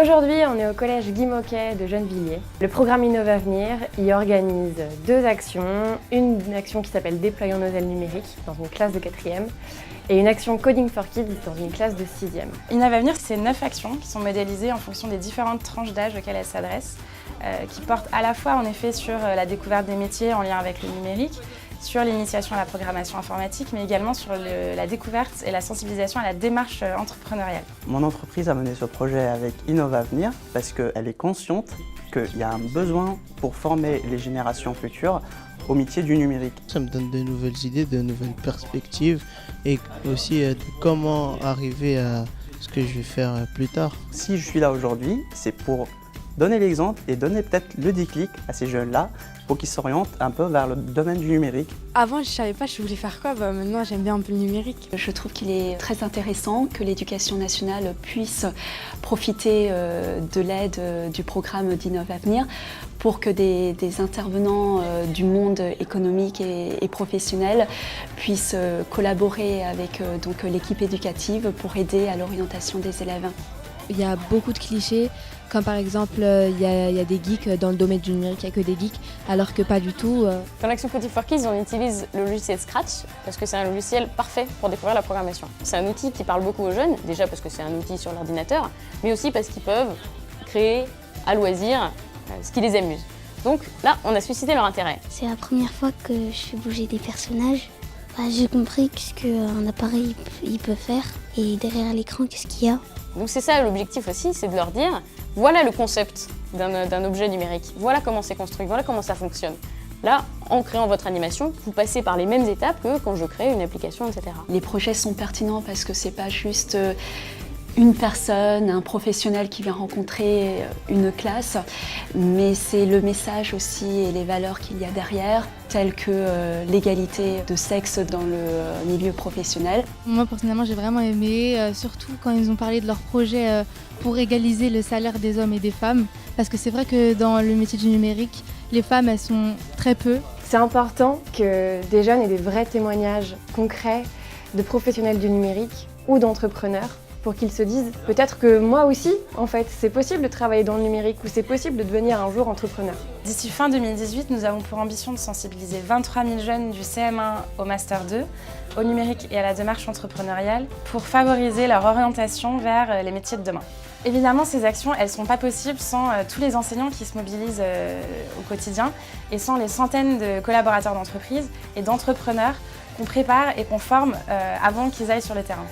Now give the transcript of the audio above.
Aujourd'hui, on est au collège Guy Môquet de Gennevilliers. Le programme Innovavenir y organise deux actions. Une action qui s'appelle Déployons nos ailes numériques dans une classe de 4e et une action Coding for Kids dans une classe de 6e. Innovavenir, c'est 9 actions qui sont modélisées en fonction des différentes tranches d'âge auxquelles elles s'adressent, qui portent à la fois en effet sur la découverte des métiers en lien avec le numérique, sur l'initiation à la programmation informatique, mais également sur la découverte et la sensibilisation à la démarche entrepreneuriale. Mon entreprise a mené ce projet avec Innovavenir parce qu'elle est consciente qu'il y a un besoin pour former les générations futures au métier du numérique. Ça me donne de nouvelles idées, de nouvelles perspectives et aussi de comment arriver à ce que je vais faire plus tard. Si je suis là aujourd'hui, c'est pour donner l'exemple et donner peut-être le déclic à ces jeunes-là pour qu'ils s'orientent un peu vers le domaine du numérique. Avant, je ne savais pas je voulais faire quoi, maintenant j'aime bien un peu le numérique. Je trouve qu'il est très intéressant que l'éducation nationale puisse profiter de l'aide du programme d'Innovavenir pour que des intervenants du monde économique et professionnel puissent collaborer avec l'équipe éducative pour aider à l'orientation des élèves. Il y a beaucoup de clichés, comme par exemple il y a des geeks dans le domaine du numérique, il n'y a que des geeks, alors que pas du tout. Dans l'action Coding for Kids, on utilise le logiciel Scratch parce que c'est un logiciel parfait pour découvrir la programmation. C'est un outil qui parle beaucoup aux jeunes, déjà parce que c'est un outil sur l'ordinateur, mais aussi parce qu'ils peuvent créer à loisir ce qui les amuse. Donc là, on a suscité leur intérêt. C'est la première fois que je fais bouger des personnages. J'ai compris ce qu'un appareil il peut faire et derrière l'écran, qu'est-ce qu'il y a. Donc c'est ça l'objectif aussi, c'est de leur dire, voilà le concept d'un objet numérique, voilà comment c'est construit, voilà comment ça fonctionne. Là, en créant votre animation, vous passez par les mêmes étapes que quand je crée une application, etc. Les projets sont pertinents parce que c'est pas juste une personne, un professionnel qui vient rencontrer une classe, mais c'est le message aussi et les valeurs qu'il y a derrière, telles que l'égalité de sexe dans le milieu professionnel. Moi personnellement j'ai vraiment aimé, surtout quand ils ont parlé de leur projet pour égaliser le salaire des hommes et des femmes, parce que c'est vrai que dans le métier du numérique, les femmes elles sont très peu. C'est important que des jeunes aient des vrais témoignages concrets de professionnels du numérique ou d'entrepreneurs, pour qu'ils se disent peut-être que moi aussi, en fait, c'est possible de travailler dans le numérique ou c'est possible de devenir un jour entrepreneur. D'ici fin 2018, nous avons pour ambition de sensibiliser 23 000 jeunes du CM1 au Master 2, au numérique et à la démarche entrepreneuriale, pour favoriser leur orientation vers les métiers de demain. Évidemment, ces actions, elles ne sont pas possibles sans tous les enseignants qui se mobilisent au quotidien et sans les centaines de collaborateurs d'entreprise et d'entrepreneurs qu'on prépare et qu'on forme avant qu'ils aillent sur le terrain.